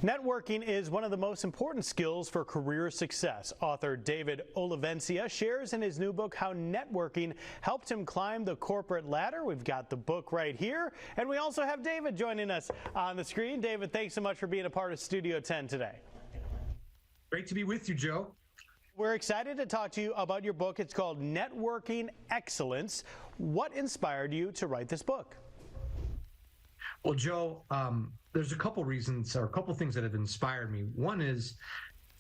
Networking is one of the most important skills for career success. Author David Olivencia shares in his new book how networking helped him climb the corporate ladder. We've got the book right here, and we also have David joining us on the screen. David, thanks so much for being a part of Studio 10 today. Great to be with you, Joe. We're excited to talk to you about your book. It's called Networking Excellence. What inspired you to write this book? Well, Joe, there's a couple reasons or a couple things that have inspired me. One is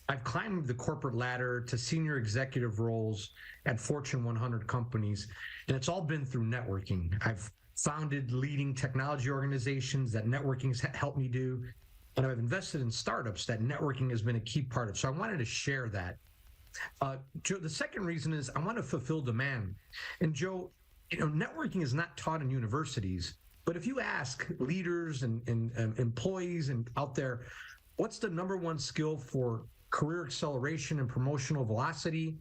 I've climbed the corporate ladder to senior executive roles at Fortune 100 companies, and it's all been through networking. I've founded leading technology organizations that networking has helped me do, and I've invested in startups that networking has been a key part of. So I wanted to share that. Joe, the second reason is I want to fulfill demand. And Joe, networking is not taught in universities. But if you ask leaders and employees and out there, what's the number one skill for career acceleration and promotional velocity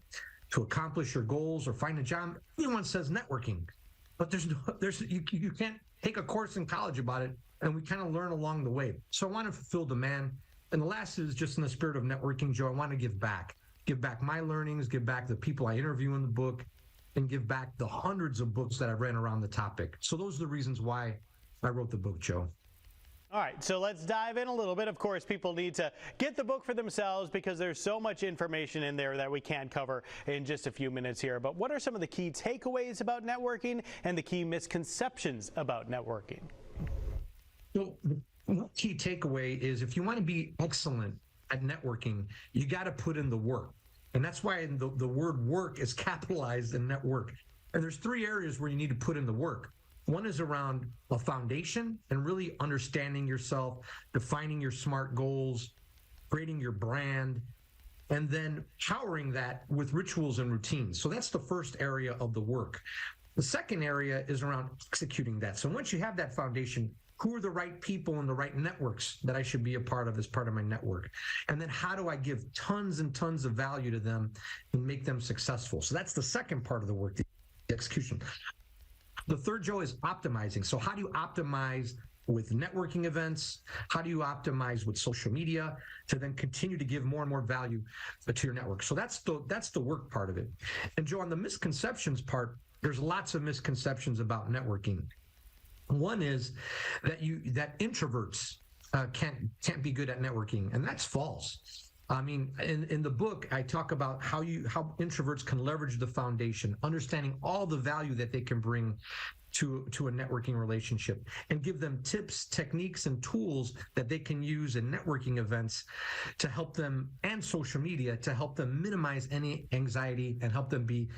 to accomplish your goals or find a job? Everyone says networking, but you can't take a course in college about it, and we kind of learn along the way. So I want to fulfill demand. And the last is just in the spirit of networking, Joe, I want to give back my learnings, give back the people I interview in the book, and give back the hundreds of books that I've read around the topic. So those are the reasons why I wrote the book, Joe. All right, so let's dive in a little bit. Of course, people need to get the book for themselves because there's so much information in there that we can't cover in just a few minutes here. But what are some of the key takeaways about networking and the key misconceptions about networking? So the key takeaway is if you want to be excellent at networking, you got to put in the work. And that's why the word work is capitalized in network. And there's three areas where you need to put in the work. One is around a foundation and really understanding yourself, defining your SMART goals, creating your brand, and then powering that with rituals and routines. So that's the first area of the work. The second area is around executing that. So once you have that foundation, who are the right people and the right networks that I should be a part of as part of my network? And then how do I give tons and tons of value to them and make them successful? So that's the second part of the work, the execution. The third, Joe, is optimizing. So how do you optimize with networking events? How do you optimize with social media to then continue to give more and more value to your network? So that's the work part of it. And Joe, on the misconceptions part, there's lots of misconceptions about networking. One is that introverts can't be good at networking, and that's false. I mean, in the book, I talk about how introverts can leverage the foundation, understanding all the value that they can bring to a networking relationship, and give them tips, techniques, and tools that they can use in networking events to help them, and social media to help them minimize any anxiety and help them be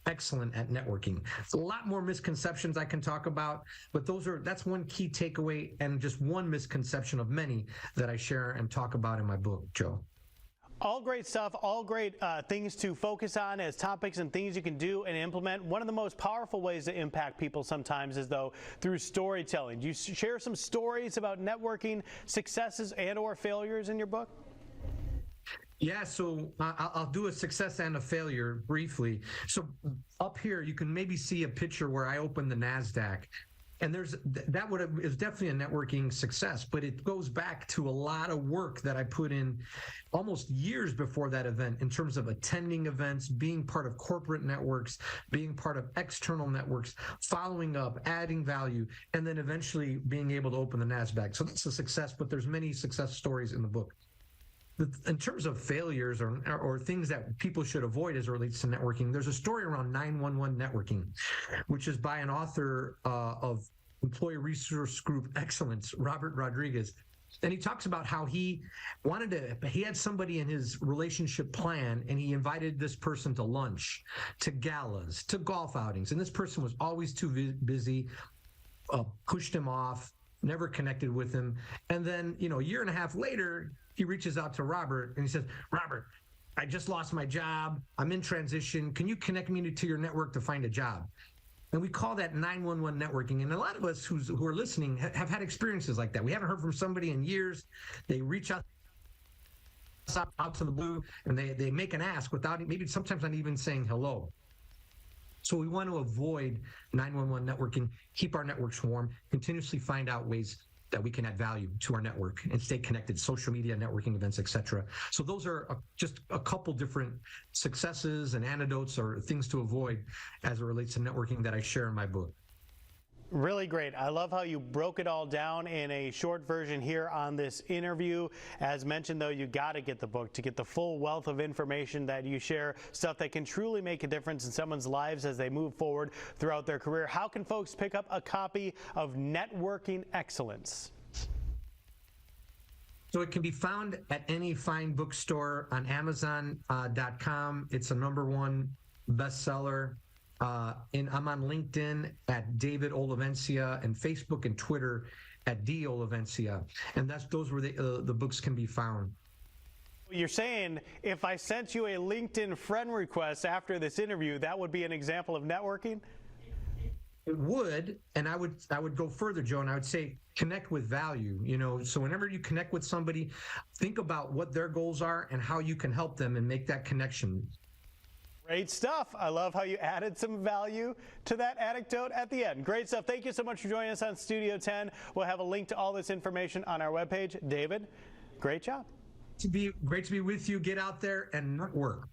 excellent at networking. There's a lot more misconceptions I can talk about, but that's one key takeaway and just one misconception of many that I share and talk about in my book, Joe. All great stuff, all great things to focus on as topics and things you can do and implement. One of the most powerful ways to impact people sometimes is, though, through storytelling. Do you share some stories about networking successes and or failures in your book? Yeah, so I'll do a success and a failure briefly. So up here, you can maybe see a picture where I opened the NASDAQ. And is definitely a networking success, but it goes back to a lot of work that I put in almost years before that event in terms of attending events, being part of corporate networks, being part of external networks, following up, adding value, and then eventually being able to open the NASDAQ. So that's a success, but there's many success stories in the book. In terms of failures or things that people should avoid as it relates to networking, there's a story around 911 networking, which is by an author of Employee Resource Group Excellence, Robert Rodriguez. And he talks about how he had somebody in his relationship plan, and he invited this person to lunch, to galas, to golf outings. And this person was always too busy, pushed him off, never connected with him. And then, a year and a half later, he reaches out to Robert and he says, Robert, I just lost my job. I'm in transition. Can you connect me to your network to find a job? And we call that 911 networking. And a lot of us who are listening have had experiences like that. We haven't heard from somebody in years. They reach out to the blue and they make an ask without maybe sometimes not even saying hello. So we want to avoid 911 networking, keep our networks warm, continuously find out ways that we can add value to our network and stay connected, social media, networking events, etc. So those are just a couple different successes and anecdotes or things to avoid as it relates to networking that I share in my book. Really great. I love how you broke it all down in a short version here on this interview. As mentioned, though, you got to get the book to get the full wealth of information that you share, stuff that can truly make a difference in someone's lives as they move forward throughout their career. How can folks pick up a copy of Networking Excellence? So it can be found at any fine bookstore, on Amazon.com. It's a #1 bestseller. And I'm on LinkedIn at David Olivencia, and Facebook and Twitter at D Olivencia, and those where the books can be found. You're saying if I sent you a LinkedIn friend request after this interview, that would be an example of networking? It would, and I would go further, Joe, and I would say connect with value. So whenever you connect with somebody, think about what their goals are and how you can help them and make that connection. Great stuff. I love how you added some value to that anecdote at the end. Great stuff. Thank you so much for joining us on Studio 10. We'll have a link to all this information on our webpage. David, great job. Great to be with you. Get out there and network.